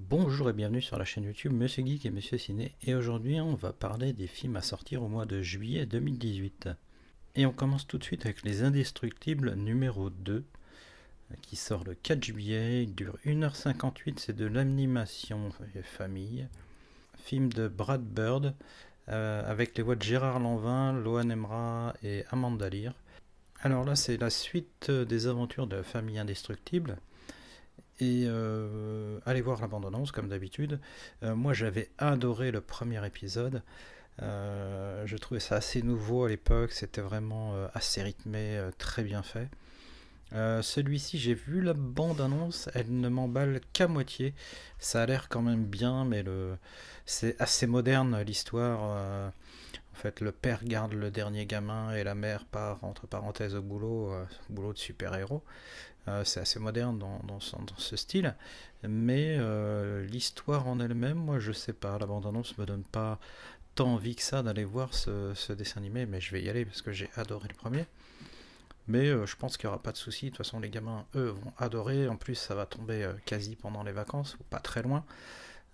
Bonjour et bienvenue sur la chaîne YouTube Monsieur Geek et Monsieur Ciné, et aujourd'hui on va parler des films à sortir au mois de juillet 2018. Et on commence tout de suite avec Les Indestructibles numéro 2 qui sort le 4 juillet, il dure 1h58, c'est de l'animation famille. Film de Brad Bird avec les voix de Gérard Lanvin, Loan Emra et Amanda Lear. Alors là c'est la suite des aventures de la famille indestructible. Et allez voir la bande-annonce comme d'habitude. Moi j'avais adoré le premier épisode. Je trouvais ça assez nouveau à l'époque. C'était vraiment assez rythmé, très bien fait. Celui-ci, j'ai vu la bande-annonce. Elle ne m'emballe qu'à moitié. Ça a l'air quand même bien, mais c'est assez moderne l'histoire. En fait, le père garde le dernier gamin et la mère part entre parenthèses au boulot de super-héros. C'est assez moderne dans ce style, mais l'histoire en elle-même, moi je sais pas, la bande-annonce me donne pas tant envie que ça d'aller voir ce dessin animé, mais je vais y aller parce que j'ai adoré le premier. Mais je pense qu'il n'y aura pas de souci, de toute façon les gamins, eux, vont adorer, en plus ça va tomber quasi pendant les vacances, ou pas très loin.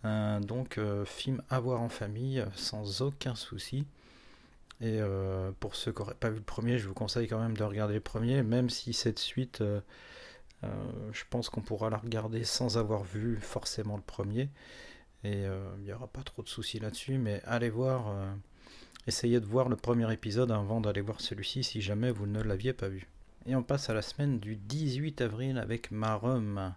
Donc film à voir en famille, sans aucun souci. Et pour ceux qui n'auraient pas vu le premier, je vous conseille quand même de regarder le premier, même si cette suite... je pense qu'on pourra la regarder sans avoir vu forcément le premier. Et il n'y aura pas trop de soucis là-dessus. Mais allez voir, essayez de voir le premier épisode avant d'aller voir celui-ci si jamais vous ne l'aviez pas vu. Et on passe à la semaine du 18 avril avec Marum.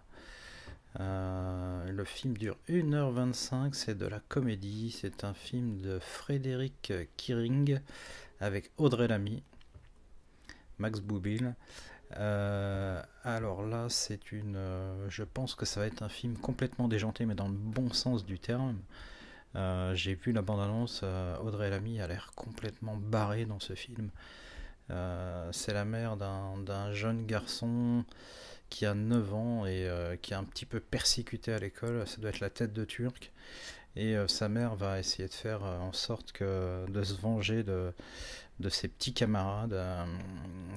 Le film dure 1h25, c'est de la comédie. C'est un film de Frédéric Kiring avec Audrey Lamy, Max Boublil. Alors là, je pense que ça va être un film complètement déjanté, mais dans le bon sens du terme. J'ai vu la bande-annonce, Audrey Lamy a l'air complètement barrée dans ce film. C'est la mère d'un jeune garçon qui a 9 ans et qui est un petit peu persécuté à l'école. Ça doit être la tête de Turc. Et sa mère va essayer de faire en sorte de se venger de ses petits camarades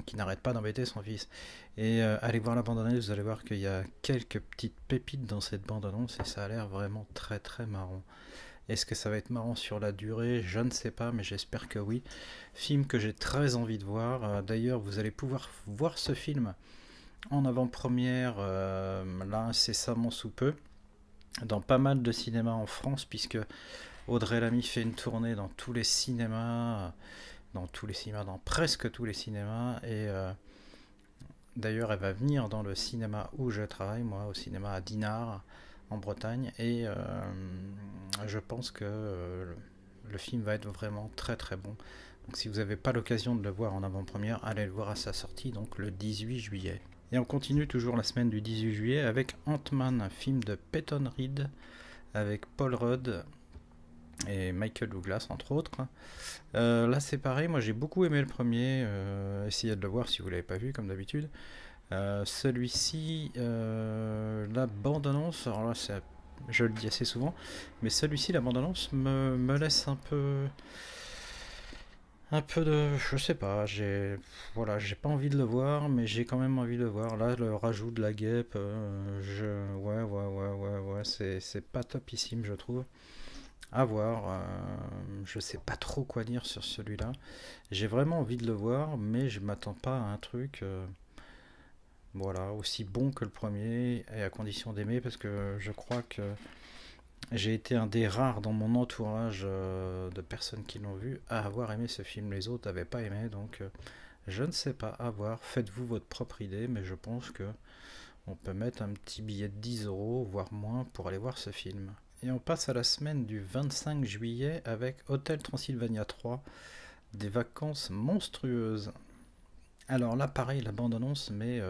qui n'arrêtent pas d'embêter son fils. Et allez voir la bande-annonce, vous allez voir qu'il y a quelques petites pépites dans cette bande-annonce et ça a l'air vraiment très très marrant. Est-ce que ça va être marrant sur la durée? Je ne sais pas, mais j'espère que oui. Film que j'ai très envie de voir. D'ailleurs, vous allez pouvoir voir ce film en avant-première là incessamment sous peu dans pas mal de cinémas en France, puisque Audrey Lamy fait une tournée dans tous les cinémas, dans presque tous les cinémas, et d'ailleurs elle va venir dans le cinéma où je travaille, moi, au cinéma à Dinard, en Bretagne, et je pense que le film va être vraiment très très bon. Donc si vous n'avez pas l'occasion de le voir en avant-première, allez le voir à sa sortie, donc le 18 juillet. Et on continue toujours la semaine du 18 juillet avec Ant-Man, un film de Peyton Reed, avec Paul Rudd et Michael Douglas entre autres. Là c'est pareil, moi j'ai beaucoup aimé le premier, essayez de le voir si vous ne l'avez pas vu comme d'habitude. Celui-ci, la bande-annonce, alors là je le dis assez souvent, mais celui-ci, la bande-annonce me laisse un peu de, je sais pas, j'ai pas envie de le voir, mais j'ai quand même envie de le voir. Là, le rajout de la guêpe, ouais, c'est pas topissime, je trouve. À voir, je sais pas trop quoi dire sur celui-là. J'ai vraiment envie de le voir, mais je m'attends pas à un truc, voilà, aussi bon que le premier, et à condition d'aimer, parce que je crois que j'ai été un des rares dans mon entourage de personnes qui l'ont vu à avoir aimé ce film. Les autres n'avaient pas aimé, donc je ne sais pas, à voir. Faites-vous votre propre idée, mais je pense que on peut mettre un petit billet de 10 euros, voire moins, pour aller voir ce film. Et on passe à la semaine du 25 juillet avec Hotel Transylvania 3, des vacances monstrueuses. Alors là, pareil, la bande-annonce, mais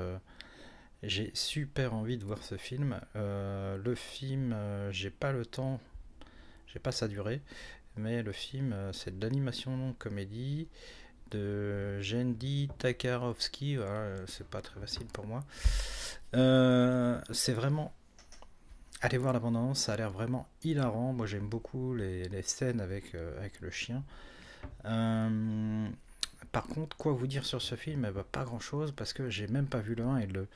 j'ai super envie de voir ce film. Le film, j'ai pas le temps, j'ai pas sa durée, mais le film, c'est de l'animation comédie de Jendi Takarovsky. Voilà, c'est pas très facile pour moi. C'est vraiment. Allez voir la bande-annonce, ça a l'air vraiment hilarant. Moi, j'aime beaucoup les scènes avec le chien. Euh, Par contre, quoi vous dire sur ce film? Eh ben, pas grand-chose parce que j'ai même pas vu le 1 et le 2.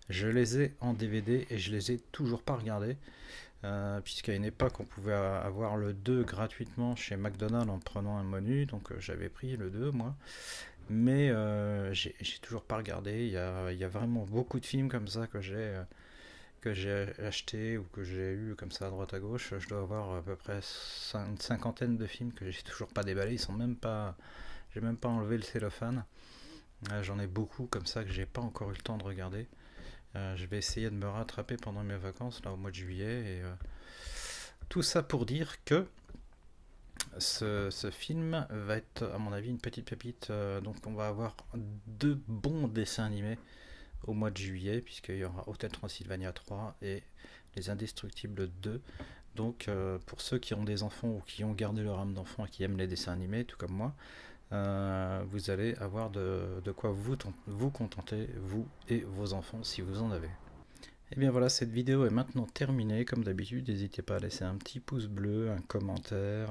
Je les ai en DVD et je les ai toujours pas regardés. puisqu'à une époque on pouvait avoir le 2 gratuitement chez McDonald's en prenant un menu, donc j'avais pris le 2 moi, mais j'ai toujours pas regardé. Il y a vraiment beaucoup de films comme ça que j'ai acheté ou que j'ai eu comme ça à droite à gauche. Je dois avoir à peu près une cinquantaine de films que j'ai toujours pas déballés. Ils sont même pas, j'ai même pas enlevé le cellophane. J'en ai beaucoup comme ça que j'ai pas encore eu le temps de regarder. Je vais essayer de me rattraper pendant mes vacances là au mois de juillet. Et tout ça pour dire que ce film va être à mon avis une petite pépite. Donc on va avoir 2 bons dessins animés au mois de juillet, puisqu'il y aura Hotel Transylvania 3 et Les Indestructibles 2. Donc pour ceux qui ont des enfants ou qui ont gardé leur âme d'enfant et qui aiment les dessins animés, tout comme moi, vous allez avoir de quoi vous contenter, vous et vos enfants, si vous en avez. Et bien voilà, cette vidéo est maintenant terminée. Comme d'habitude, n'hésitez pas à laisser un petit pouce bleu, un commentaire.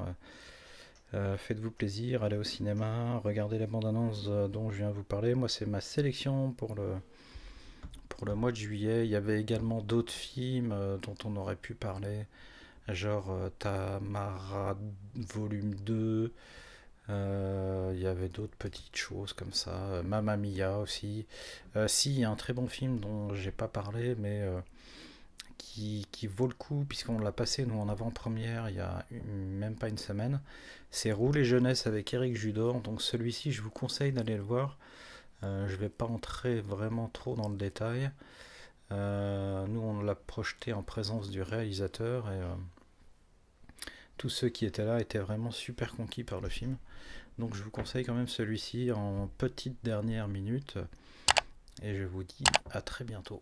Faites-vous plaisir, allez au cinéma, regardez la bande-annonce dont je viens vous parler. Moi, c'est ma sélection pour le mois de juillet. Il y avait également d'autres films dont on aurait pu parler, genre Tamara volume 2. Il y avait d'autres petites choses comme ça. Mamma Mia aussi. Si, il y a un très bon film dont j'ai pas parlé, mais qui vaut le coup, puisqu'on l'a passé nous en avant-première il y a même pas une semaine. C'est Rouler jeunesse avec Eric Judor. Donc celui-ci, je vous conseille d'aller le voir. Je vais pas entrer vraiment trop dans le détail. Nous, on l'a projeté en présence du réalisateur et tous ceux qui étaient là étaient vraiment super conquis par le film. Donc je vous conseille quand même celui-ci en petite dernière minute. Et je vous dis à très bientôt.